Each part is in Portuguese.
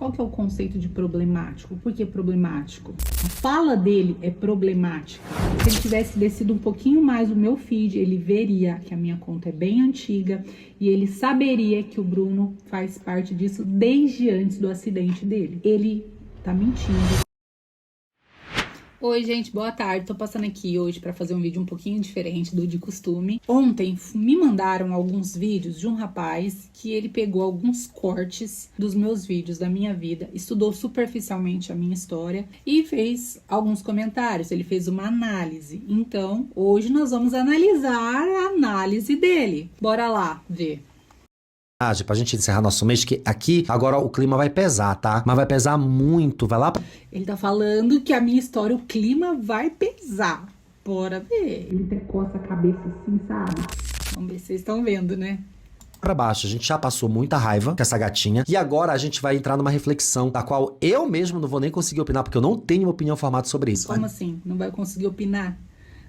Qual que é o conceito de problemático? Por que problemático? A fala dele é problemática. Se ele tivesse descido um pouquinho mais o meu feed, ele veria que a minha conta é bem antiga e ele saberia que o Bruno faz parte disso desde antes do acidente dele. Ele tá mentindo. Oi, gente, boa tarde. Tô passando aqui hoje para fazer um vídeo um pouquinho diferente do de costume. Ontem me mandaram alguns vídeos de um rapaz que ele pegou alguns cortes dos meus vídeos da minha vida, estudou superficialmente a minha história e fez alguns comentários. Ele fez uma análise. Então, hoje nós vamos analisar a análise dele. Bora lá ver. Pra gente encerrar nosso mês, que aqui agora o clima vai pesar, tá? Mas vai pesar muito, vai lá. Ele tá falando que a minha história, o clima vai pesar. Bora ver. Ele até coça a cabeça assim, sabe? Vamos ver se vocês estão vendo, né? Pra baixo, a gente já passou muita raiva com essa gatinha. E agora a gente vai entrar numa reflexão, da qual eu mesmo não vou nem conseguir opinar, porque eu não tenho uma opinião formada sobre isso. Como assim? Não vai conseguir opinar?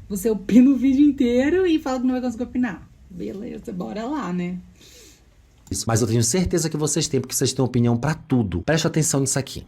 Você opina o vídeo inteiro e fala que não vai conseguir opinar. Beleza, bora lá, né? Isso. Mas eu tenho certeza que vocês têm, porque vocês têm opinião pra tudo. Presta atenção nisso aqui.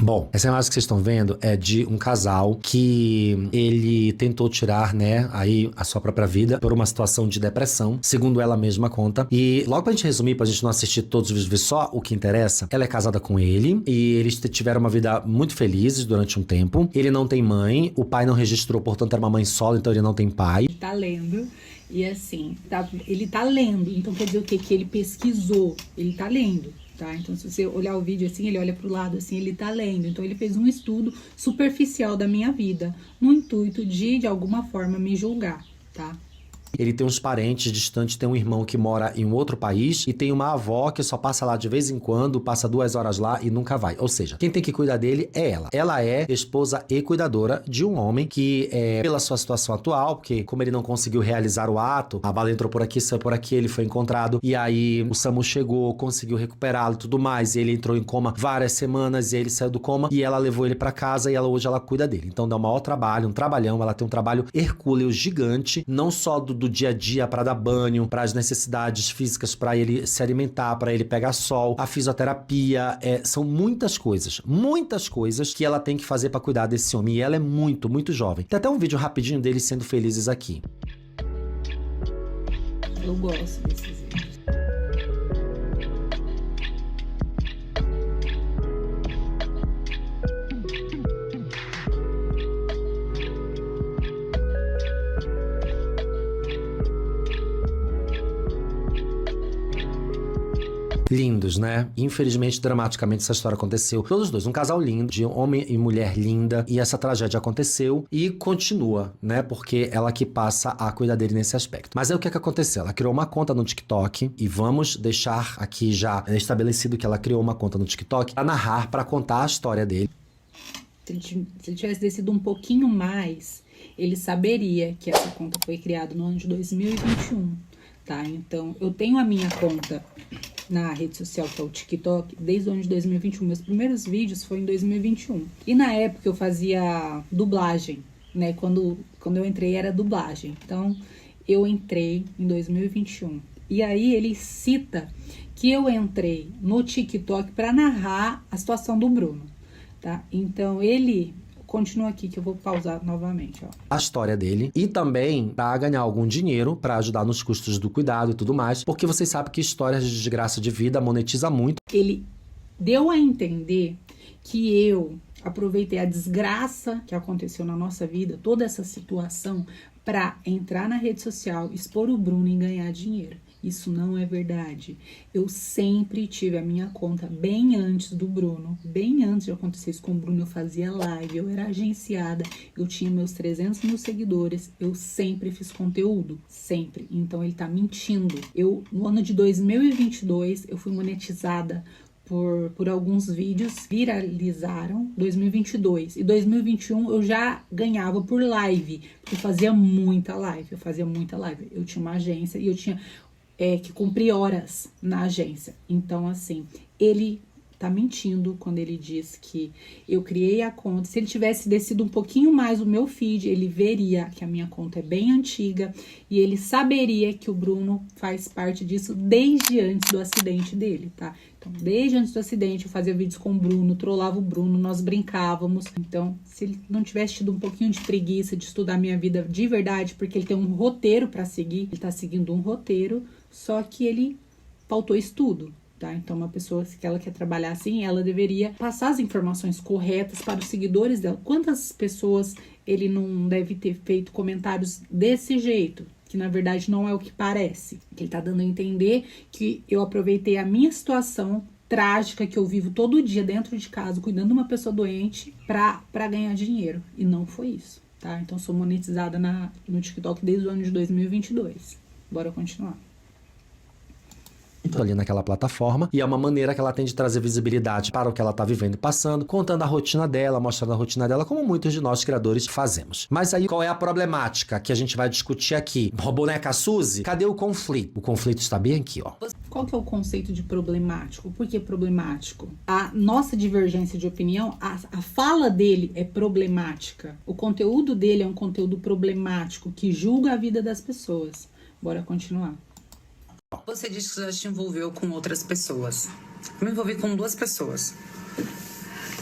Bom, essa imagem que vocês estão vendo é de um casal que ele tentou tirar, né, aí a sua própria vida por uma situação de depressão, segundo ela mesma conta. E logo pra gente resumir, pra gente não assistir todos os vídeos, ver só o que interessa, ela é casada com ele e eles tiveram uma vida muito felizes durante um tempo. Ele não tem mãe, o pai não registrou, portanto era uma mãe solo, então ele não tem pai. Tá lendo. E assim, ele tá lendo. Então quer dizer o quê? Que ele pesquisou. Ele tá lendo. Tá? Então, se você olhar o vídeo assim, ele olha pro lado assim, ele tá lendo. Então, ele fez um estudo superficial da minha vida, no intuito de alguma forma, me julgar, tá? Ele tem uns parentes distantes, tem um irmão que mora em um outro país e tem uma avó que só passa lá de vez em quando, passa 2 horas lá e nunca vai. Ou seja, quem tem que cuidar dele é ela. Ela é esposa e cuidadora de um homem que, pela sua situação atual, porque como ele não conseguiu realizar o ato, a bala entrou por aqui, saiu por aqui, ele foi encontrado e aí o SAMU chegou, conseguiu recuperá-lo e tudo mais. E ele entrou em coma várias semanas e ele saiu do coma e ela levou ele pra casa e hoje ela cuida dele. Então dá um maior trabalho, um trabalhão, ela tem um trabalho hercúleo gigante, não só do dia a dia para dar banho, para as necessidades físicas, para ele se alimentar, para ele pegar sol, a fisioterapia, são muitas coisas que ela tem que fazer para cuidar desse homem. E ela é muito, muito jovem. Tem até um vídeo rapidinho deles sendo felizes aqui. Eu gosto desses vídeos. Lindos, né? Infelizmente, dramaticamente, essa história aconteceu. Todos dois, um casal lindo, de homem e mulher linda, e essa tragédia aconteceu e continua, né? Porque ela que passa a cuidar dele nesse aspecto. Mas aí o que aconteceu? Ela criou uma conta no TikTok e vamos deixar aqui já estabelecido que ela criou uma conta no TikTok para narrar, para contar a história dele. Se ele tivesse descido um pouquinho mais, ele saberia que essa conta foi criada no ano de 2021, tá? Então, eu tenho a minha conta na rede social, que é o TikTok, desde o ano de 2021. Meus primeiros vídeos foram em 2021. E na época eu fazia dublagem, né? Quando eu entrei era dublagem. Então, eu entrei em 2021. E aí ele cita que eu entrei no TikTok para narrar a situação do Bruno, tá? Então, ele... Continua aqui que eu vou pausar novamente, ó. A história dele e também para ganhar algum dinheiro para ajudar nos custos do cuidado e tudo mais, porque vocês sabem que histórias de desgraça de vida monetiza muito. Ele deu a entender que eu aproveitei a desgraça que aconteceu na nossa vida, toda essa situação, para entrar na rede social, expor o Bruno e ganhar dinheiro. Isso não é verdade. Eu sempre tive a minha conta bem antes do Bruno. Bem antes de acontecer isso com o Bruno, eu fazia live, eu era agenciada, eu tinha meus 300 mil seguidores, eu sempre fiz conteúdo, sempre. Então ele tá mentindo. No ano de 2022, eu fui monetizada por alguns vídeos, viralizaram 2022. E 2021 eu já ganhava por live, porque eu fazia muita live. Eu tinha uma agência e eu tinha que cumprir horas na agência. Então, assim, ele tá mentindo quando ele diz que eu criei a conta. Se ele tivesse descido um pouquinho mais o meu feed, ele veria que a minha conta é bem antiga e ele saberia que o Bruno faz parte disso desde antes do acidente dele, tá? Então, desde antes do acidente, eu fazia vídeos com o Bruno, trollava o Bruno, nós brincávamos. Então, se ele não tivesse tido um pouquinho de preguiça de estudar minha vida de verdade, porque ele tem um roteiro para seguir, ele tá seguindo um roteiro, só que ele faltou estudo. Tá? Então, uma pessoa, se ela quer trabalhar assim, ela deveria passar as informações corretas para os seguidores dela. Quantas pessoas ele não deve ter feito comentários desse jeito? Que na verdade não é o que parece. Ele tá dando a entender que eu aproveitei a minha situação trágica que eu vivo todo dia dentro de casa, cuidando de uma pessoa doente, pra ganhar dinheiro. E não foi isso, tá? Então, sou monetizada no TikTok desde o ano de 2022. Bora continuar. Ali naquela plataforma, e é uma maneira que ela tem de trazer visibilidade para o que ela tá vivendo e passando, contando a rotina dela, mostrando a rotina dela, como muitos de nós criadores fazemos. Mas aí, qual é a problemática que a gente vai discutir aqui? Boneca Suzy, cadê o conflito? O conflito está bem aqui, ó. Qual que é o conceito de problemático? Por que problemático? A nossa divergência de opinião, a fala dele é problemática. O conteúdo dele é um conteúdo problemático, que julga a vida das pessoas. Bora continuar. Você disse que já se envolveu com outras pessoas. Eu me envolvi com 2 pessoas.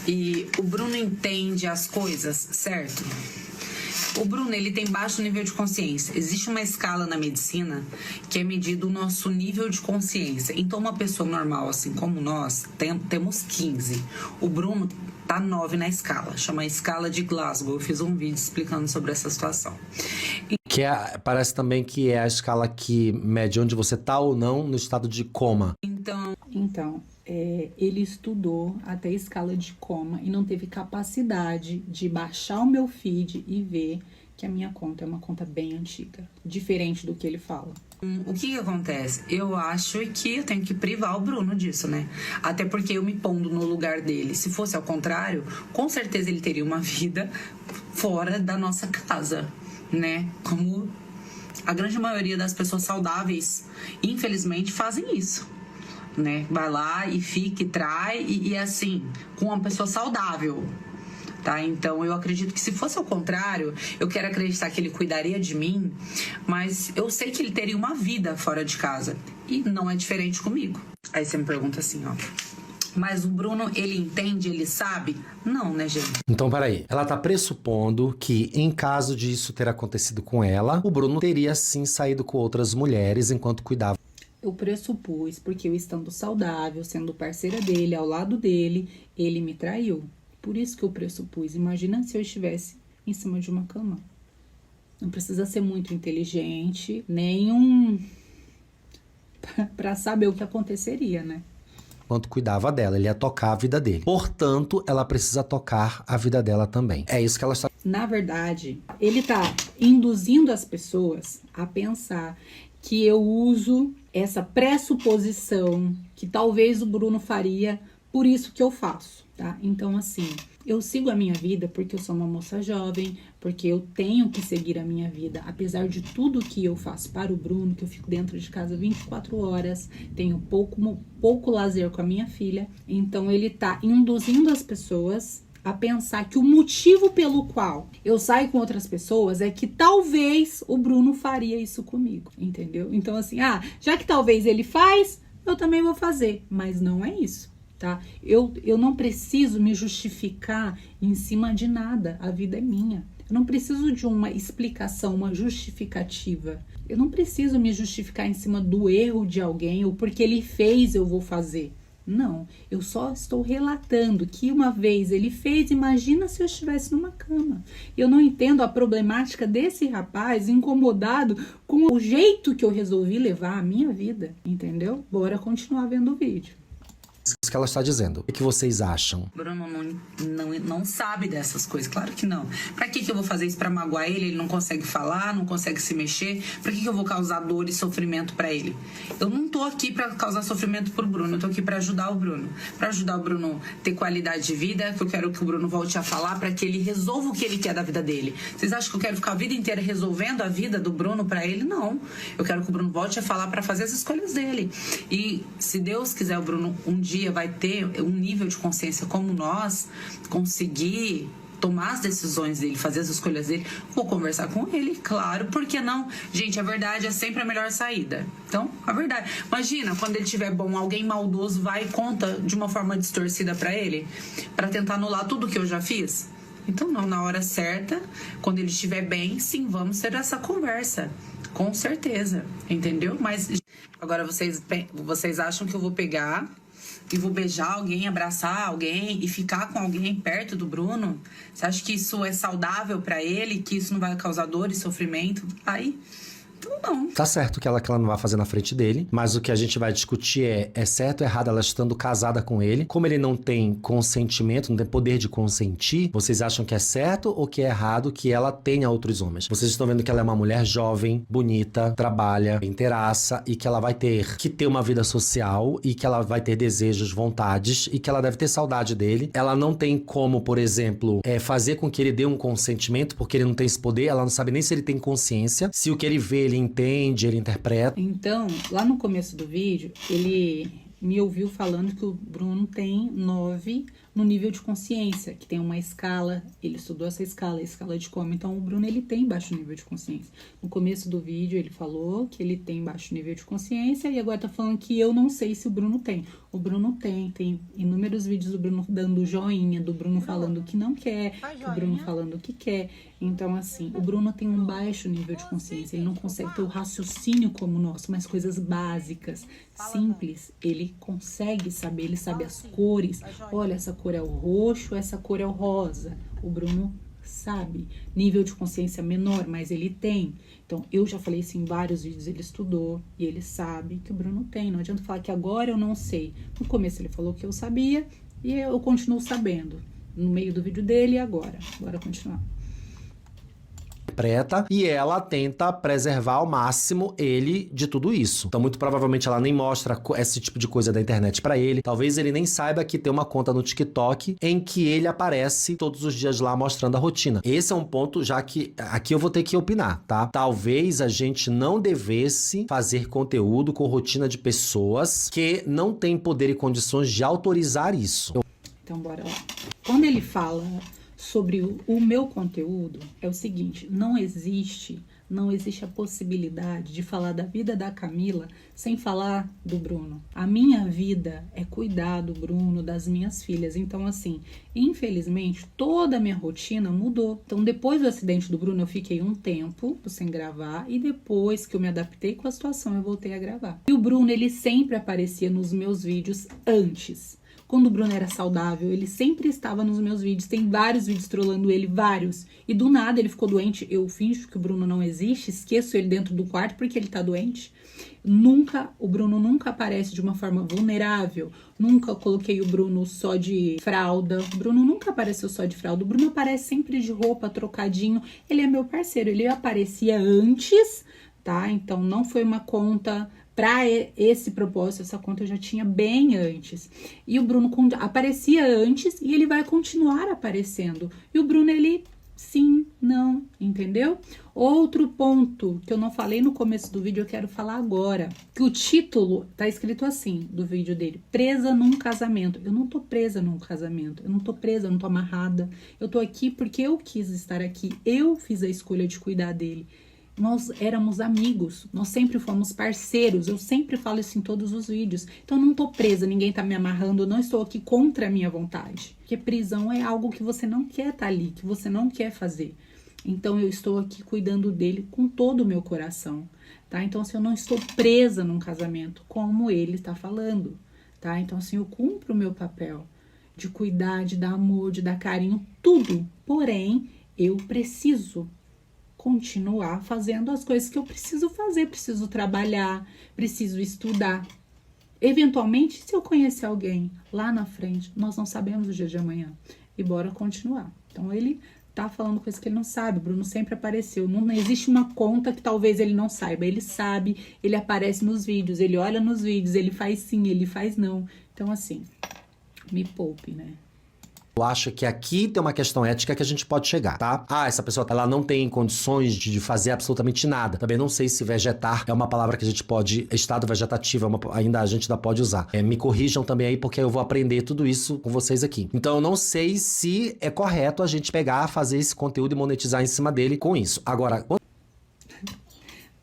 E o Bruno entende as coisas, certo? O Bruno, ele tem baixo nível de consciência. Existe uma escala na medicina que é medido o nosso nível de consciência. Então, uma pessoa normal, assim como nós, temos 15. O Bruno tá 9 na escala. Chama a escala de Glasgow. Eu fiz um vídeo explicando sobre essa situação. Que parece também que é a escala que mede onde você tá ou não no estado de coma. Então, ele estudou até a escala de coma e não teve capacidade de baixar o meu feed e ver que a minha conta é uma conta bem antiga, diferente do que ele fala. O que acontece? Eu acho que eu tenho que privar o Bruno disso, né? Até porque eu me pondo no lugar dele. Se fosse ao contrário, com certeza ele teria uma vida fora da nossa casa, né? Como a grande maioria das pessoas saudáveis, infelizmente, fazem isso, né? Vai lá e fica e trai e assim, com uma pessoa saudável, tá? Então, eu acredito que se fosse ao contrário, eu quero acreditar que ele cuidaria de mim, mas eu sei que ele teria uma vida fora de casa e não é diferente comigo. Aí você me pergunta assim, ó, mas o Bruno, ele entende, ele sabe? Não, né, gente? Então, peraí. Ela tá pressupondo que, em caso disso ter acontecido com ela, o Bruno teria, sim, saído com outras mulheres enquanto cuidava. Eu pressupus, porque eu estando saudável, sendo parceira dele, ao lado dele, ele me traiu. Por isso que eu pressupus. Imagina se eu estivesse em cima de uma cama. Não precisa ser muito inteligente, nem pra saber o que aconteceria, né? Enquanto cuidava dela, ele ia tocar a vida dele. Portanto, ela precisa tocar a vida dela também. É isso que ela está... Na verdade, ele tá induzindo as pessoas a pensar que eu uso essa pressuposição que talvez o Bruno faria, por isso que eu faço, tá? Então, assim, eu sigo a minha vida porque eu sou uma moça jovem, porque eu tenho que seguir a minha vida, apesar de tudo que eu faço para o Bruno, que eu fico dentro de casa 24 horas, tenho pouco lazer com a minha filha. Então, ele tá induzindo as pessoas a pensar que o motivo pelo qual eu saio com outras pessoas é que talvez o Bruno faria isso comigo, entendeu? Então, assim, já que talvez ele faz, eu também vou fazer, mas não é isso. Tá? Eu não preciso me justificar em cima de nada, a vida é minha. Eu não preciso de uma explicação, uma justificativa. Eu não preciso me justificar em cima do erro de alguém ou porque ele fez eu vou fazer. Não, eu só estou relatando que uma vez ele fez, imagina se eu estivesse numa cama. Eu não entendo a problemática desse rapaz incomodado com com o jeito que eu resolvi levar a minha vida, entendeu? Bora continuar vendo o vídeo. Isso que ela está dizendo. O que vocês acham? Bruno não sabe dessas coisas, claro que não. Pra que eu vou fazer isso pra magoar ele? Ele não consegue falar, não consegue se mexer. Pra que eu vou causar dor e sofrimento pra ele? Eu não tô aqui pra causar sofrimento pro Bruno, eu tô aqui pra ajudar o Bruno. Pra ajudar o Bruno ter qualidade de vida, que eu quero que o Bruno volte a falar pra que ele resolva o que ele quer da vida dele. Vocês acham que eu quero ficar a vida inteira resolvendo a vida do Bruno pra ele? Não. Eu quero que o Bruno volte a falar pra fazer as escolhas dele. E se Deus quiser, o Bruno um dia vai ter um nível de consciência como nós, conseguir tomar as decisões dele, fazer as escolhas dele, vou conversar com ele, claro, por que não? Gente, a verdade é sempre a melhor saída. Então, a verdade. Imagina, quando ele estiver bom, alguém maldoso vai e conta de uma forma distorcida pra ele, pra tentar anular tudo que eu já fiz? Então, não, na hora certa, quando ele estiver bem, sim, vamos ter essa conversa. Com certeza, entendeu? Mas agora vocês acham que eu vou pegar e vou beijar alguém, abraçar alguém e ficar com alguém perto do Bruno? Você acha que isso é saudável pra ele? Que isso não vai causar dor e sofrimento? Aí, então não. Tá certo que ela não vai fazer na frente dele, mas o que a gente vai discutir é certo ou errado ela estando casada com ele. Como ele não tem consentimento, não tem poder de consentir, vocês acham que é certo ou que é errado que ela tenha outros homens? Vocês estão vendo que ela é uma mulher jovem, bonita, trabalha, inteiraça e que ela vai ter que ter uma vida social e que ela vai ter desejos, vontades e que ela deve ter saudade dele. Ela não tem como, por exemplo, fazer com que ele dê um consentimento porque ele não tem esse poder, ela não sabe nem se ele tem consciência, se o que ele vê, ele entende, ele interpreta. Então, lá no começo do vídeo, ele me ouviu falando que o Bruno tem 9 no nível de consciência, que tem uma escala, ele estudou essa escala, a escala de como. Então, o Bruno, ele tem baixo nível de consciência. No começo do vídeo, ele falou que ele tem baixo nível de consciência e agora tá falando que eu não sei se o Bruno tem. O Bruno tem inúmeros vídeos do Bruno dando joinha, do Bruno falando que não quer, do Bruno falando que quer. Então, assim, o Bruno tem um baixo nível de consciência, ele não consegue ter o raciocínio como o nosso, mas coisas básicas, simples, ele consegue saber, ele sabe as cores. Olha, essa cor é o roxo, essa cor é o rosa. O Bruno sabe. Nível de consciência menor, mas ele tem. Então, eu já falei isso em vários vídeos, ele estudou e ele sabe que o Bruno tem. Não adianta falar que agora eu não sei. No começo ele falou que eu sabia e eu continuo sabendo. No meio do vídeo dele e agora. Bora continuar. E ela tenta preservar ao máximo ele de tudo isso. Então, muito provavelmente, ela nem mostra esse tipo de coisa da internet pra ele. Talvez ele nem saiba que tem uma conta no TikTok em que ele aparece todos os dias lá mostrando a rotina. Esse é um ponto, já que aqui eu vou ter que opinar, tá? Talvez a gente não devesse fazer conteúdo com rotina de pessoas que não têm poder e condições de autorizar isso. Então, bora lá. Quando ele fala sobre o meu conteúdo, é o seguinte, não existe a possibilidade de falar da vida da Camila sem falar do Bruno. A minha vida é cuidar do Bruno, das minhas filhas. Então, assim, infelizmente, toda a minha rotina mudou. Então, depois do acidente do Bruno, eu fiquei um tempo sem gravar e depois que eu me adaptei com a situação, eu voltei a gravar. E o Bruno, ele sempre aparecia nos meus vídeos antes. Quando o Bruno era saudável, ele sempre estava nos meus vídeos. Tem vários vídeos trolando ele, vários. E do nada ele ficou doente. Eu finjo que o Bruno não existe, esqueço ele dentro do quarto porque ele tá doente. O Bruno nunca aparece de uma forma vulnerável. Nunca coloquei o Bruno só de fralda. O Bruno nunca apareceu só de fralda. O Bruno aparece sempre de roupa, trocadinho. Ele é meu parceiro. Ele aparecia antes, tá? Então não foi uma conta para esse propósito, essa conta eu já tinha bem antes. E o Bruno aparecia antes e ele vai continuar aparecendo. E o Bruno, ele sim, não, entendeu? Outro ponto que eu não falei no começo do vídeo, eu quero falar agora. Que o título tá escrito assim, do vídeo dele. Presa num casamento. Eu não tô presa num casamento. Eu não tô presa, eu não tô amarrada. Eu tô aqui porque eu quis estar aqui. Eu fiz a escolha de cuidar dele. Nós éramos amigos, nós sempre fomos parceiros, eu sempre falo isso em todos os vídeos. Então eu não tô presa, ninguém tá me amarrando, eu não estou aqui contra a minha vontade. Porque prisão é algo que você não quer estar ali, que você não quer fazer. Então eu estou aqui cuidando dele com todo o meu coração, tá? Então assim, eu não estou presa num casamento, como ele está falando, tá? Então assim, eu cumpro o meu papel de cuidar, de dar amor, de dar carinho, tudo. Porém, eu preciso continuar fazendo as coisas que eu preciso fazer. Preciso trabalhar, preciso estudar. Eventualmente, se eu conhecer alguém lá na frente, nós não sabemos o dia de amanhã. E bora continuar. Então, ele tá falando coisas que ele não sabe. O Bruno sempre apareceu. Não existe uma conta que talvez ele não saiba. Ele sabe, ele aparece nos vídeos, ele olha nos vídeos, ele faz sim, ele faz não. Então, assim, me poupe, né? Eu acho que aqui tem uma questão ética que a gente pode chegar, tá? Ah, essa pessoa ela não tem condições de fazer absolutamente nada. Também não sei se vegetar é uma palavra que a gente pode... Estado vegetativo ainda a gente ainda pode usar. Me corrijam também aí, porque eu vou aprender tudo isso com vocês aqui. Então eu não sei se é correto a gente pegar, fazer esse conteúdo e monetizar em cima dele com isso. Agora...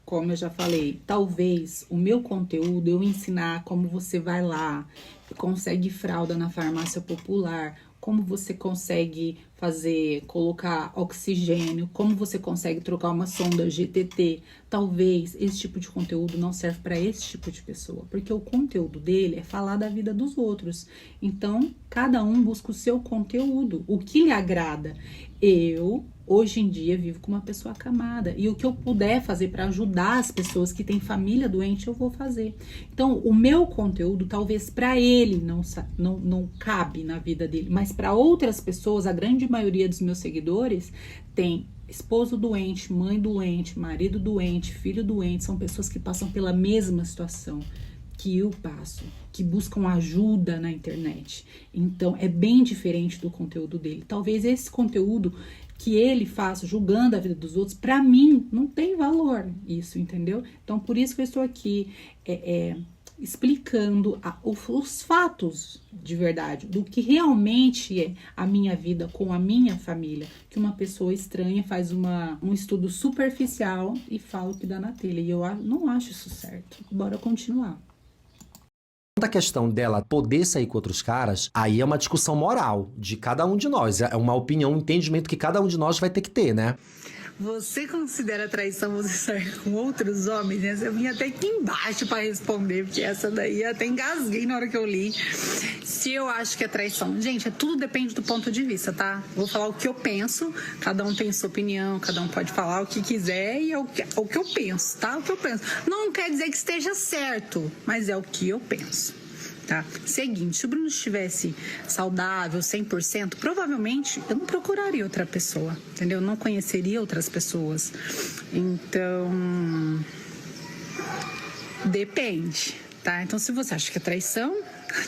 Como eu já falei, talvez o meu conteúdo, eu ensinar como você vai lá, consegue fralda na farmácia popular, como você consegue colocar oxigênio, como você consegue trocar uma sonda GTT. Talvez esse tipo de conteúdo não serve para esse tipo de pessoa, porque o conteúdo dele é falar da vida dos outros. Então, cada um busca o seu conteúdo, o que lhe agrada. Eu, hoje em dia, vivo com uma pessoa acamada, e o que eu puder fazer para ajudar as pessoas que têm família doente, eu vou fazer. Então, o meu conteúdo, talvez para ele não cabe na vida dele, mas para outras pessoas, a grande maioria dos meus seguidores tem esposo doente, mãe doente, marido doente, filho doente, são pessoas que passam pela mesma situação que eu passo, que buscam ajuda na internet. Então, é bem diferente do conteúdo dele. Talvez esse conteúdo que ele faça julgando a vida dos outros, para mim, não tem valor isso, entendeu? Então, por isso que eu estou aqui explicando os fatos de verdade, do que realmente é a minha vida com a minha família, que uma pessoa estranha faz um estudo superficial e fala o que dá na telha. E eu não acho isso certo. Bora continuar. A questão dela poder sair com outros caras, aí é uma discussão moral de cada um de nós. É uma opinião, um entendimento que cada um de nós vai ter que ter, né? Você considera traição você sair com outros homens? Eu vim até aqui embaixo pra responder, porque essa daí eu até engasguei na hora que eu li. Se eu acho que é traição. Gente, tudo depende do ponto de vista, tá? Vou falar o que eu penso, cada um tem sua opinião, cada um pode falar o que quiser e é o que eu penso, tá? O que eu penso. Não quer dizer que esteja certo, mas é o que eu penso. Tá? Seguinte, se o Bruno estivesse saudável, 100%, provavelmente eu não procuraria outra pessoa, entendeu? Eu não conheceria outras pessoas. Então, depende, tá? Então, se você acha que é traição,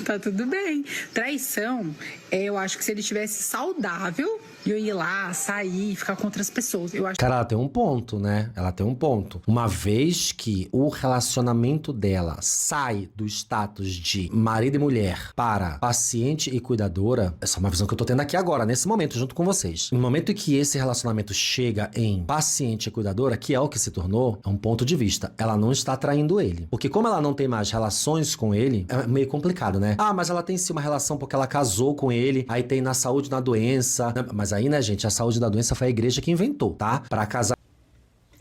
tá tudo bem. Traição, eu acho que se ele estivesse saudável, eu ir lá, sair, ficar com outras pessoas. Eu acho... Cara, ela tem um ponto, né? Ela tem um ponto. Uma vez que o relacionamento dela sai do status de marido e mulher para paciente e cuidadora, essa é uma visão que eu tô tendo aqui agora, nesse momento, junto com vocês. No momento em que esse relacionamento chega em paciente e cuidadora, que é o que se tornou, é um ponto de vista. Ela não está traindo ele. Porque como ela não tem mais relações com ele, é meio complicado, né? Ah, mas ela tem sim uma relação porque ela casou com ele, aí tem na saúde, na doença, né? Mas aí, né, gente, a saúde da doença foi a igreja que inventou, tá? Pra casar.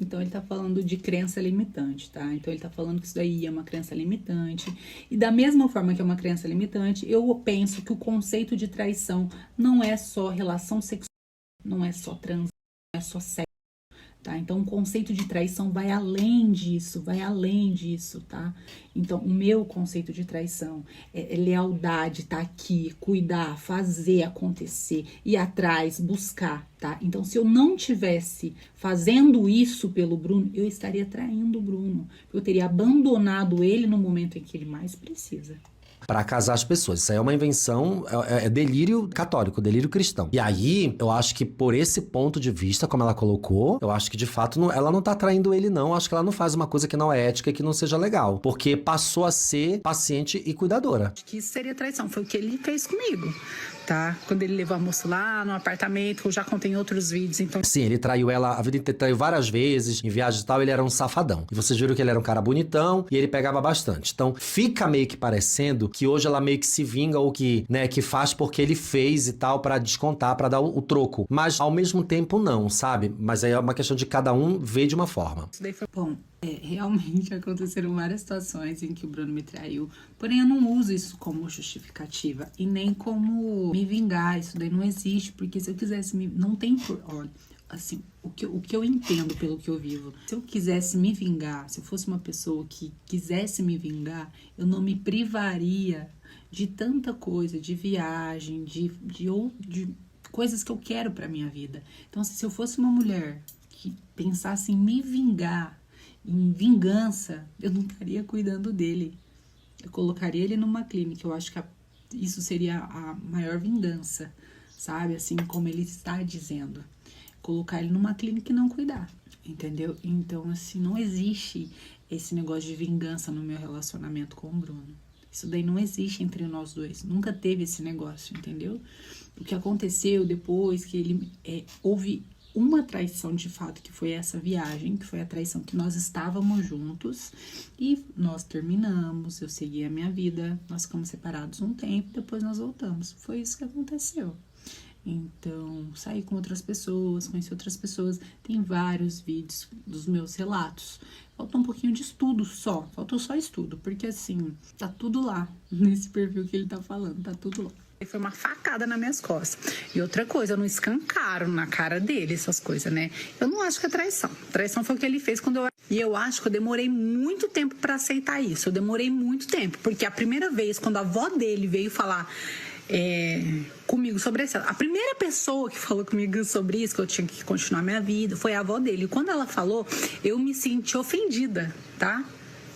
Então, ele tá falando de crença limitante, tá? Então, ele tá falando que isso daí é uma crença limitante. E da mesma forma que é uma crença limitante, eu penso que o conceito de traição não é só relação sexual, não é só trans, não é só sexo, tá? Então, o conceito de traição vai além disso, tá? Então, o meu conceito de traição é lealdade, tá aqui, cuidar, fazer acontecer, ir atrás, buscar, tá? Então, se eu não tivesse fazendo isso pelo Bruno, eu estaria traindo o Bruno. Eu teria abandonado ele no momento em que ele mais precisa. Pra casar as pessoas. Isso aí é uma invenção, é delírio católico, delírio cristão. E aí, eu acho que por esse ponto de vista, como ela colocou, eu acho que de fato ela não tá traindo ele, não. Eu acho que ela não faz uma coisa que não é ética e que não seja legal. Porque passou a ser paciente e cuidadora. Acho que isso seria traição. Foi o que ele fez comigo, tá? Quando ele levou a moça lá no apartamento, eu já contei em outros vídeos, então... Sim, ele traiu ela, a vida inteira, traiu várias vezes, em viagens e tal, ele era um safadão. E vocês viram que ele era um cara bonitão e ele pegava bastante. Então, fica meio que parecendo que hoje ela meio que se vinga ou que, né, que faz porque ele fez e tal, pra descontar, pra dar o troco. Mas, ao mesmo tempo, não, sabe? Mas aí é uma questão de cada um ver de uma forma. Isso daí foi bom. Realmente aconteceram várias situações em que o Bruno me traiu, porém eu não uso isso como justificativa e nem como me vingar. Isso daí não existe, porque se eu quisesse não tem por... Olha, assim, o que eu entendo pelo que eu vivo. Se eu quisesse me vingar, se eu fosse uma pessoa que quisesse me vingar, eu não me privaria de tanta coisa, de viagem, de coisas que eu quero pra minha vida. Então, se eu fosse uma mulher que pensasse em me vingar, em vingança, eu não estaria cuidando dele. Eu colocaria ele numa clínica. Eu acho que isso seria a maior vingança, sabe? Assim como ele está dizendo. Colocar ele numa clínica e não cuidar, entendeu? Então, assim, não existe esse negócio de vingança no meu relacionamento com o Bruno. Isso daí não existe entre nós dois. Nunca teve esse negócio, entendeu? O que aconteceu depois que ele houve uma traição de fato, que foi essa viagem, que foi a traição que nós estávamos juntos e nós terminamos, eu segui a minha vida, nós ficamos separados um tempo, depois nós voltamos. Foi isso que aconteceu. Então, saí com outras pessoas, conheci outras pessoas. Tem vários vídeos dos meus relatos. Falta um pouquinho de estudo só. Faltou só estudo, porque assim, tá tudo lá. Nesse perfil que ele tá falando, tá tudo lá. Foi uma facada nas minhas costas. E outra coisa, eu não escancaro na cara dele essas coisas, né? Eu não acho que é traição. Traição foi o que ele fez quando eu... E eu acho que eu demorei muito tempo pra aceitar isso. Eu demorei muito tempo. Porque a primeira vez, quando a avó dele veio falar... comigo sobre isso. A primeira pessoa que falou comigo sobre isso, que eu tinha que continuar minha vida, foi a avó dele. E quando ela falou, eu me senti ofendida, tá?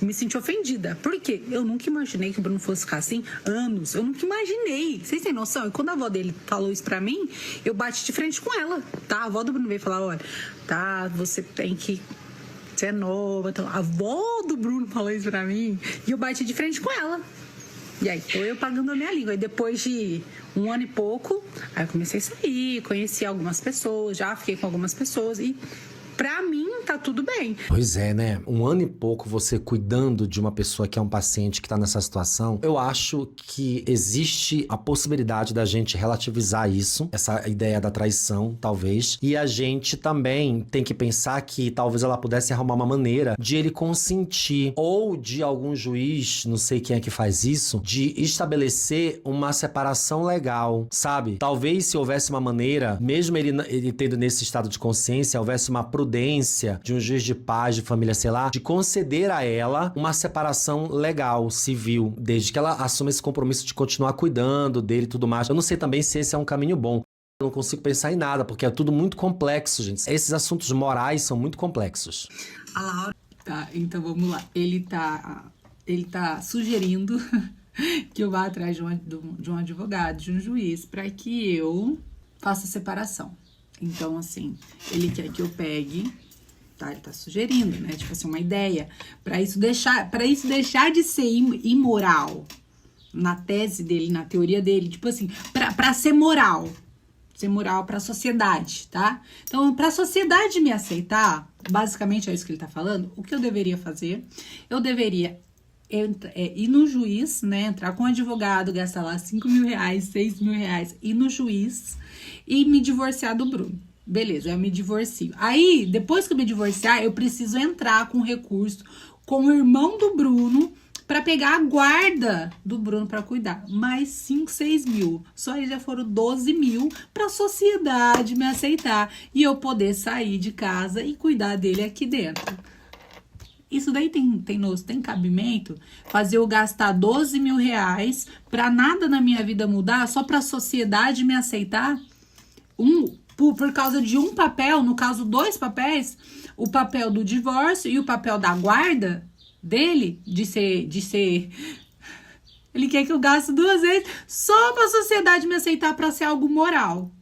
Me senti ofendida. Por quê? Eu nunca imaginei que o Bruno fosse ficar assim anos. Eu nunca imaginei. Vocês têm noção? E quando a avó dele falou isso pra mim, eu bati de frente com ela, tá? A avó do Bruno veio falar, olha, tá, você tem que... Você é nova. Então, a avó do Bruno falou isso pra mim e eu bati de frente com ela. E aí, tô eu pagando a minha língua. E depois de 1 ano e pouco, aí eu comecei a sair, conheci algumas pessoas, já fiquei com algumas pessoas e pra mim tá tudo bem. Pois é, né? 1 ano e pouco você cuidando de uma pessoa que é um paciente que tá nessa situação, eu acho que existe a possibilidade da gente relativizar isso, essa ideia da traição, talvez, e a gente também tem que pensar que talvez ela pudesse arrumar uma maneira de ele consentir, ou de algum juiz, não sei quem é que faz isso, de estabelecer uma separação legal, sabe? Talvez se houvesse uma maneira, mesmo ele tendo nesse estado de consciência, houvesse uma prudência de um juiz de paz, de família, sei lá, de conceder a ela uma separação legal, civil, desde que ela assuma esse compromisso de continuar cuidando dele e tudo mais. Eu não sei também se esse é um caminho bom. Eu não consigo pensar em nada, porque é tudo muito complexo, gente. Esses assuntos morais são muito complexos. A Laura... Tá, então vamos lá. Ele tá sugerindo que eu vá atrás de um advogado, de um juiz, para que eu faça a separação. Então, assim, ele quer que eu pegue, tá? Ele tá sugerindo, né? Tipo assim, uma ideia. Pra isso deixar de ser imoral na tese dele, na teoria dele. Tipo assim, pra ser moral. Ser moral pra sociedade, tá? Então, pra sociedade me aceitar, basicamente é isso que ele tá falando, o que eu deveria fazer? Eu deveria ir no juiz, né? Entrar com um advogado, gastar lá 5 mil reais, 6 mil reais, ir no juiz e me divorciar do Bruno. Beleza, eu me divorcio. Aí, depois que eu me divorciar, eu preciso entrar com recurso com o irmão do Bruno para pegar a guarda do Bruno para cuidar. Mais 5, 6 mil. Só aí já foram 12 mil para a sociedade me aceitar e eu poder sair de casa e cuidar dele aqui dentro. Isso daí tem cabimento? Fazer eu gastar 12 mil reais pra nada na minha vida mudar, só pra sociedade me aceitar? Por causa de um papel, no caso 2 papéis, o papel do divórcio e o papel da guarda dele, de ser... Ele quer que eu gaste 2 vezes só pra sociedade me aceitar pra ser algo moral.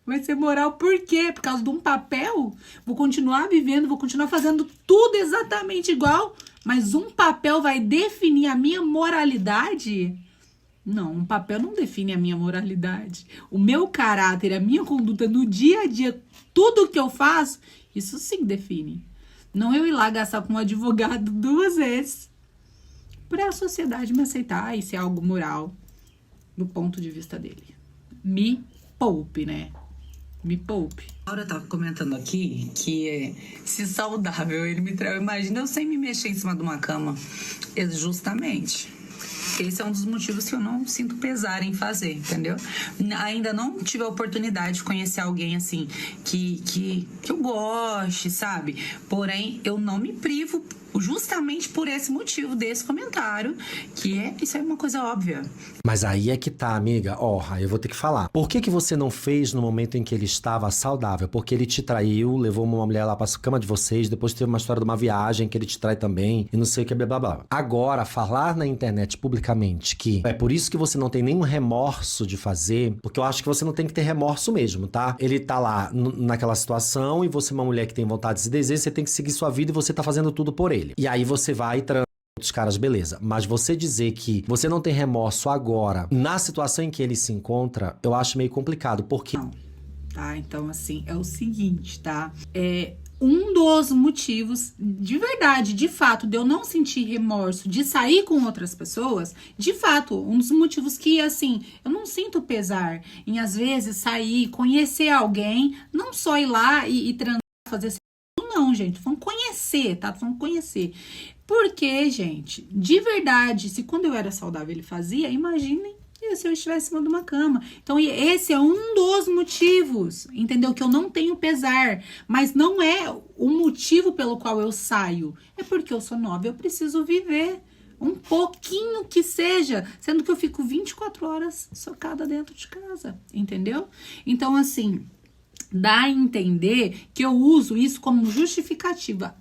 Vai ser moral por quê? Por causa de um papel? Vou continuar vivendo, vou continuar fazendo tudo exatamente igual, mas um papel vai definir a minha moralidade? Não, um papel não define a minha moralidade. O meu caráter, a minha conduta no dia a dia, tudo que eu faço, isso sim define. Não eu ir lá gastar com um advogado 2 vezes para a sociedade me aceitar e ser algo moral do ponto de vista dele. Me poupe, né? Me poupe. A Laura tava comentando aqui que se saudável ele me traiu. Imagina eu sem me mexer em cima de uma cama. Justamente. Esse é um dos motivos que eu não sinto pesar em fazer, entendeu? Ainda não tive a oportunidade de conhecer alguém assim que eu goste, sabe? Porém, eu não me privo justamente por esse motivo desse comentário, isso é uma coisa óbvia. Mas aí é que tá, amiga. Eu vou ter que falar. Por que você não fez no momento em que ele estava saudável? Porque ele te traiu, levou uma mulher lá pra cama de vocês, depois teve uma história de uma viagem que ele te trai também, e não sei o que, blá, blá, blá. Agora, falar na internet publicamente que é por isso que você não tem nenhum remorso de fazer, porque eu acho que você não tem que ter remorso mesmo, tá? Ele tá lá naquela situação e você é uma mulher que tem vontades e desejos, você tem que seguir sua vida e você tá fazendo tudo por ele. E aí você vai outros caras, beleza. Mas você dizer que você não tem remorso agora, na situação em que ele se encontra, eu acho meio complicado, porque... Não, tá? Então, assim, é o seguinte, tá? Um dos motivos, de verdade, de fato, de eu não sentir remorso de sair com outras pessoas, de fato, um dos motivos que, assim, eu não sinto pesar em, às vezes, sair, conhecer alguém, não só ir lá e transar, fazer... Não, gente, vamos conhecer, tá? Vamos conhecer. Porque, gente, de verdade, se quando eu era saudável ele fazia, imaginem se eu estivesse em cima de uma cama. Então, esse é um dos motivos, entendeu? Que eu não tenho pesar, mas não é o motivo pelo qual eu saio. É porque eu sou nova e eu preciso viver um pouquinho que seja, sendo que eu fico 24 horas socada dentro de casa, entendeu? Então, assim... dá a entender que eu uso isso como justificativa.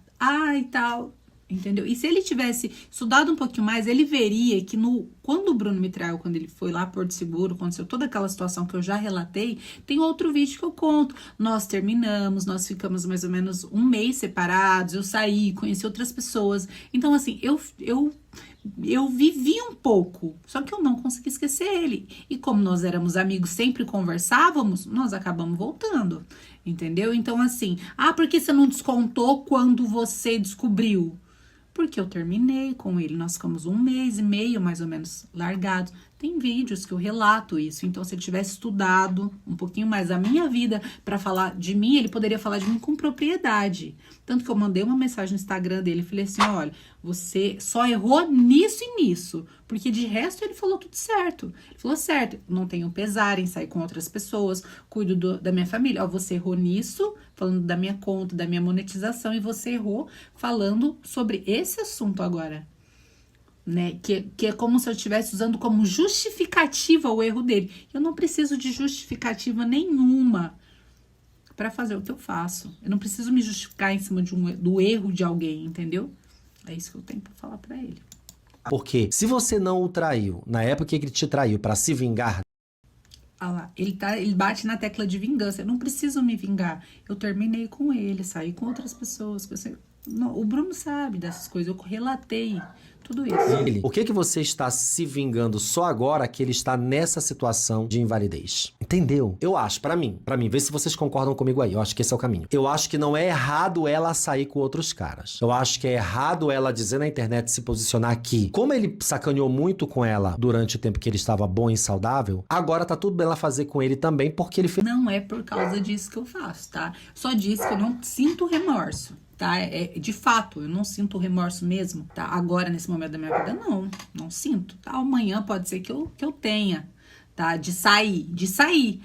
E tal, entendeu? E se ele tivesse estudado um pouquinho mais, ele veria que quando o Bruno me traiu, quando ele foi lá Porto Seguro, aconteceu toda aquela situação que eu já relatei, tem outro vídeo que eu conto. Nós terminamos, nós ficamos mais ou menos um mês separados, eu saí, conheci outras pessoas. Então, assim, eu vivi um pouco, só que eu não consegui esquecer ele. E como nós éramos amigos, sempre conversávamos, nós acabamos voltando, entendeu? Então, assim, por que você não descontou quando você descobriu? Porque eu terminei com ele, nós ficamos 1 mês e meio, mais ou menos, largados. Tem vídeos que eu relato isso, então se ele tivesse estudado um pouquinho mais a minha vida para falar de mim, ele poderia falar de mim com propriedade. Tanto que eu mandei uma mensagem no Instagram dele, falei assim, olha, você só errou nisso e nisso, porque de resto ele falou tudo certo. Ele falou certo, não tenho pesar em sair com outras pessoas, cuido da minha família. Você errou nisso, falando da minha conta, da minha monetização, e você errou falando sobre esse assunto agora. Né? Que é como se eu estivesse usando como justificativa o erro dele. Eu não preciso de justificativa nenhuma para fazer o que eu faço. Eu não preciso me justificar em cima do erro de alguém, entendeu? É isso que eu tenho para falar para ele. Porque se você não o traiu, na época que ele te traiu para se vingar... lá, ele bate na tecla de vingança. Eu não preciso me vingar. Eu terminei com ele, saí com outras pessoas. O Bruno sabe dessas coisas. Eu relatei tudo isso. Por que você está se vingando só agora que ele está nessa situação de invalidez? Entendeu? Eu acho, pra mim, vê se vocês concordam comigo aí. Eu acho que esse é o caminho. Eu acho que não é errado ela sair com outros caras. Eu acho que é errado ela dizer na internet, se posicionar aqui. Como ele sacaneou muito com ela durante o tempo que ele estava bom e saudável, agora tá tudo bem ela fazer com ele também, porque ele fez... Não é por causa disso que eu faço, tá? Só disse que eu não sinto remorso. Tá? De fato, eu não sinto remorso mesmo, tá? Agora, nesse momento da minha vida, não sinto, tá? Amanhã pode ser que eu tenha, tá? De sair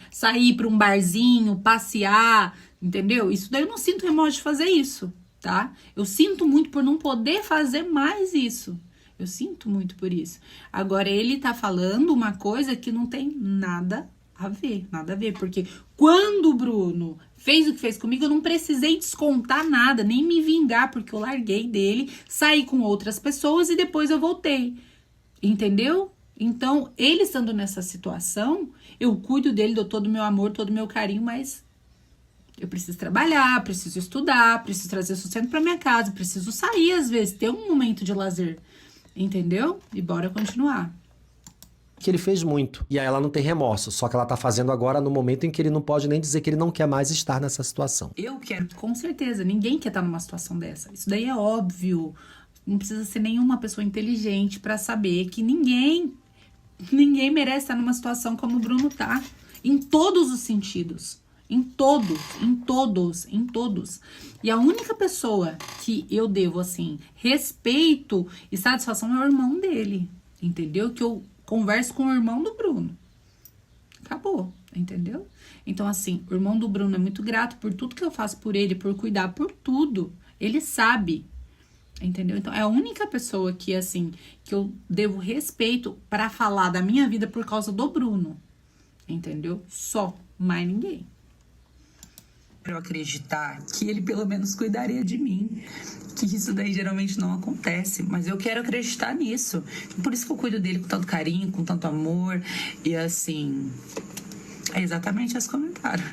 para um barzinho, passear, entendeu? Isso daí eu não sinto remorso de fazer isso, tá? Eu sinto muito por não poder fazer mais isso. Eu sinto muito por isso. Agora, ele tá falando uma coisa que não tem nada a ver, porque quando o Bruno fez o que fez comigo, eu não precisei descontar nada, nem me vingar, porque eu larguei dele, saí com outras pessoas e depois eu voltei, entendeu? Então, ele estando nessa situação, eu cuido dele, dou todo o meu amor, todo o meu carinho, mas eu preciso trabalhar, preciso estudar, preciso trazer sustento pra minha casa, preciso sair às vezes, ter um momento de lazer, entendeu? E bora continuar. Que ele fez muito. E aí ela não tem remorso. Só que ela tá fazendo agora no momento em que ele não pode nem dizer que ele não quer mais estar nessa situação. Eu quero. Com certeza. Ninguém quer estar numa situação dessa. Isso daí é óbvio. Não precisa ser nenhuma pessoa inteligente pra saber que ninguém merece estar numa situação como o Bruno tá. Em todos os sentidos. Em todos. E a única pessoa que eu devo, assim, respeito e satisfação é o irmão dele. entendeu? Que eu converso com o irmão do Bruno. Acabou, entendeu? Então, assim, o irmão do Bruno é muito grato por tudo que eu faço por ele, por cuidar, por tudo. Ele sabe, entendeu? Então, é a única pessoa que, assim, que eu devo respeito pra falar da minha vida por causa do Bruno, entendeu? Só, mais ninguém. Eu acreditar que ele pelo menos cuidaria de mim, que isso daí geralmente não acontece, mas eu quero acreditar nisso. Por isso que eu cuido dele com tanto carinho, com tanto amor, e assim, é exatamente esse comentário.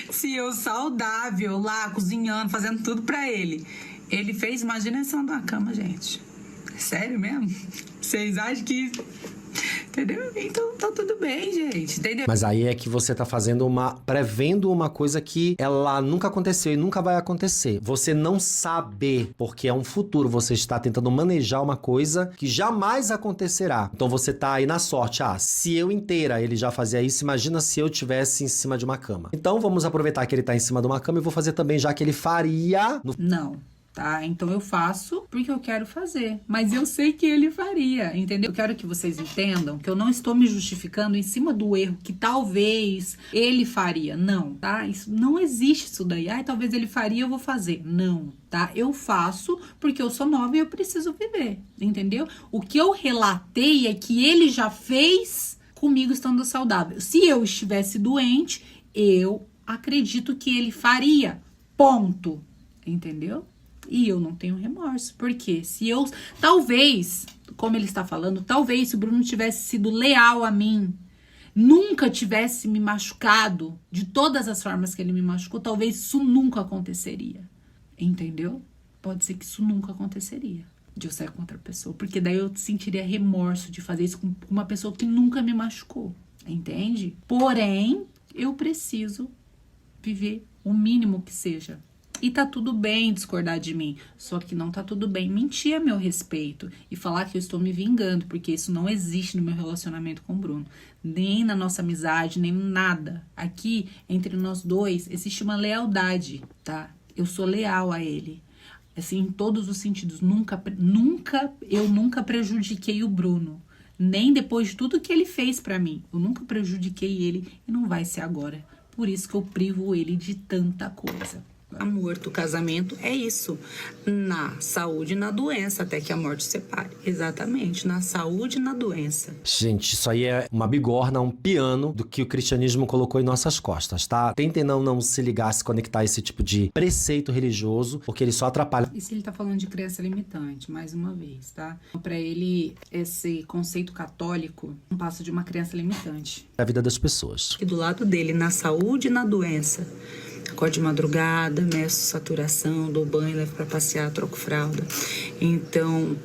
Se eu saudável lá, cozinhando, fazendo tudo pra ele, ele fez, imagina ele sendo na cama, gente. Sério mesmo? Vocês acham que... Entendeu? Então tá tudo bem, gente, entendeu? Mas aí é que você tá prevendo uma coisa que ela nunca aconteceu e nunca vai acontecer. Você não saber, porque é um futuro, você está tentando manejar uma coisa que jamais acontecerá. Então você tá aí na sorte, se eu inteira ele já fazia isso, imagina se eu tivesse em cima de uma cama. Então vamos aproveitar que ele tá em cima de uma cama e vou fazer também, já que ele faria... Não. Tá? Então eu faço porque eu quero fazer, mas eu sei que ele faria, entendeu? Eu quero que vocês entendam que eu não estou me justificando em cima do erro que talvez ele faria, não, tá? Isso não existe isso daí. Talvez ele faria, eu vou fazer. Não, tá? Eu faço porque eu sou nova e eu preciso viver, entendeu? O que eu relatei é que ele já fez comigo estando saudável. Se eu estivesse doente, eu acredito que ele faria, ponto, entendeu? E eu não tenho remorso, porque se eu, talvez, como ele está falando, talvez se o Bruno tivesse sido leal a mim, nunca tivesse me machucado de todas as formas que ele me machucou, talvez isso nunca aconteceria, entendeu? Pode ser que isso nunca aconteceria, de eu sair com outra pessoa, porque daí eu sentiria remorso de fazer isso com uma pessoa que nunca me machucou, entende? Porém, eu preciso viver o mínimo que seja. E tá tudo bem discordar de mim, só que não tá tudo bem mentir a meu respeito e falar que eu estou me vingando, porque isso não existe no meu relacionamento com o Bruno, nem na nossa amizade, nem nada. Aqui, entre nós dois, existe uma lealdade, tá? Eu sou leal a ele, assim, em todos os sentidos. Eu nunca prejudiquei o Bruno, nem depois de tudo que ele fez pra mim. Eu nunca prejudiquei ele e não vai ser agora. Por isso que eu privo ele de tanta coisa. Amor do casamento é isso, na saúde e na doença, até que a morte separe. Exatamente, na saúde e na doença. Gente, isso aí é uma bigorna, um piano do que o cristianismo colocou em nossas costas, tá? Tentem não se ligar, se conectar a esse tipo de preceito religioso, porque ele só atrapalha. E se ele tá falando de crença limitante, mais uma vez, tá? Pra ele, esse conceito católico não passa de uma crença limitante. A vida das pessoas. E do lado dele, na saúde e na doença. Acordo de madrugada, meço saturação, dou banho, levo pra passear, troco fralda. Então,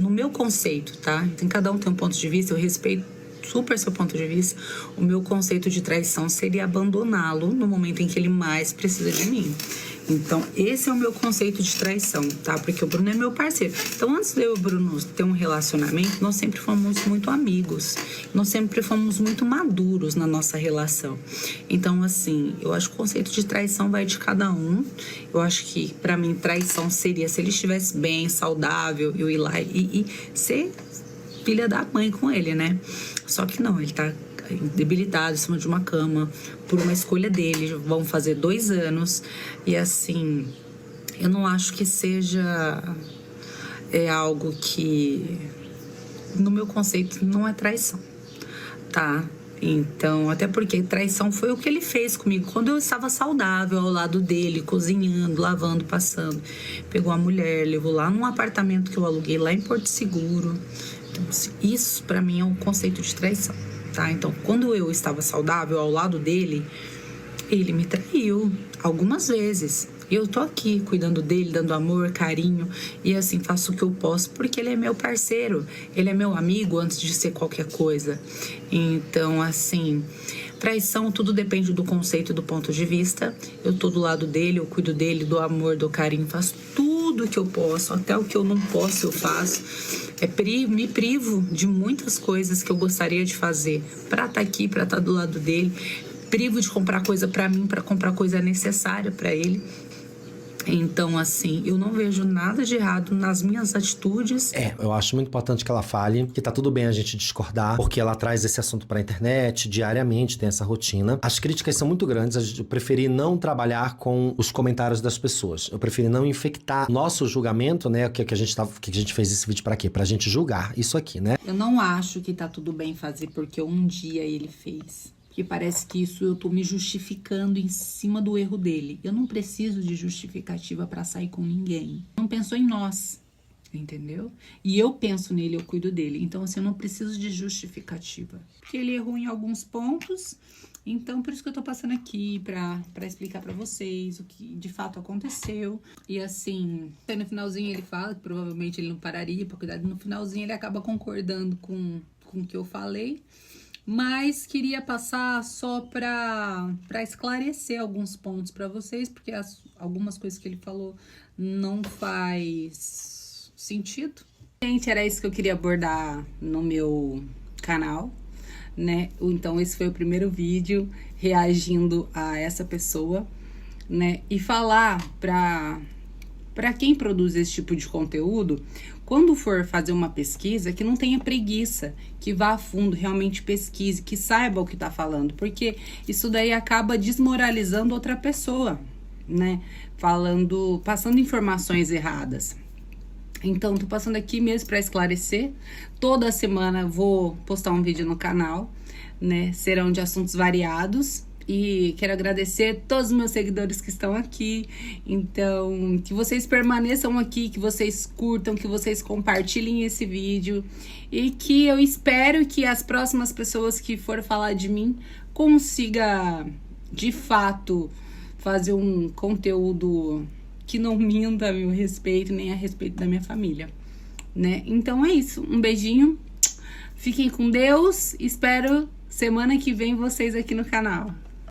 no meu conceito, tá? Cada um tem um ponto de vista, eu respeito super seu ponto de vista. O meu conceito de traição seria abandoná-lo no momento em que ele mais precisa de mim. Então, esse é o meu conceito de traição, tá? Porque o Bruno é meu parceiro. Então, antes de eu e o Bruno ter um relacionamento, nós sempre fomos muito amigos. Nós sempre fomos muito maduros na nossa relação. Então, assim, eu acho que o conceito de traição vai de cada um. Eu acho que, pra mim, traição seria se ele estivesse bem, saudável, eu ir lá e ser filha da mãe com ele, né? Só que não, ele tá debilitado em cima de uma cama por uma escolha dele. Vão fazer 2 anos e assim, eu não acho que seja algo que no meu conceito não é traição, tá? Então, até porque traição foi o que ele fez comigo quando eu estava saudável ao lado dele, cozinhando, lavando, passando. Pegou a mulher, levou lá num apartamento que eu aluguei lá em Porto Seguro. Então, isso pra mim é um conceito de traição. Tá? Então, quando eu estava saudável ao lado dele, ele me traiu algumas vezes. E eu tô aqui cuidando dele, dando amor, carinho e assim, faço o que eu posso porque ele é meu parceiro, ele é meu amigo antes de ser qualquer coisa. Então, assim, traição, tudo depende do conceito e do ponto de vista. Eu tô do lado dele, eu cuido dele, dou amor, dou carinho, faço tudo o que eu posso, até o que eu não posso eu faço. Me privo de muitas coisas que eu gostaria de fazer pra estar aqui, pra estar do lado dele. Privo de comprar coisa pra mim, pra comprar coisa necessária pra ele. Então, assim, eu não vejo nada de errado nas minhas atitudes. Eu acho muito importante que ela fale que tá tudo bem a gente discordar, porque ela traz esse assunto pra internet, diariamente tem essa rotina. As críticas são muito grandes, eu preferi não trabalhar com os comentários das pessoas. Eu preferi não infectar nosso julgamento, né? Que a gente fez esse vídeo pra quê? Pra gente julgar isso aqui, né? Eu não acho que tá tudo bem fazer porque um dia ele fez. Porque parece que isso eu tô me justificando em cima do erro dele. Eu não preciso de justificativa pra sair com ninguém. Não pensou em nós, entendeu? E eu penso nele, eu cuido dele. Então, assim, eu não preciso de justificativa. Porque ele errou em alguns pontos. Então, por isso que eu tô passando aqui pra explicar pra vocês o que de fato aconteceu. E assim, no finalzinho ele fala que provavelmente ele não pararia pra cuidar. No finalzinho ele acaba concordando com o que eu falei. Mas queria passar só pra esclarecer alguns pontos pra vocês, porque algumas coisas que ele falou não faz sentido. Gente, era isso que eu queria abordar no meu canal, né? Então esse foi o primeiro vídeo reagindo a essa pessoa, né? E falar pra quem produz esse tipo de conteúdo, quando for fazer uma pesquisa, que não tenha preguiça, que vá a fundo, realmente pesquise, que saiba o que tá falando, porque isso daí acaba desmoralizando outra pessoa, né? Passando informações erradas. Então, tô passando aqui mesmo para esclarecer. Toda semana vou postar um vídeo no canal, né? Serão de assuntos variados. E quero agradecer todos os meus seguidores que estão aqui. Então, que vocês permaneçam aqui, que vocês curtam, que vocês compartilhem esse vídeo. E que eu espero que as próximas pessoas que forem falar de mim consiga, de fato, fazer um conteúdo que não minta a meu respeito, nem a respeito da minha família, né? Então é isso. Um beijinho. Fiquem com Deus. Espero semana que vem vocês aqui no canal.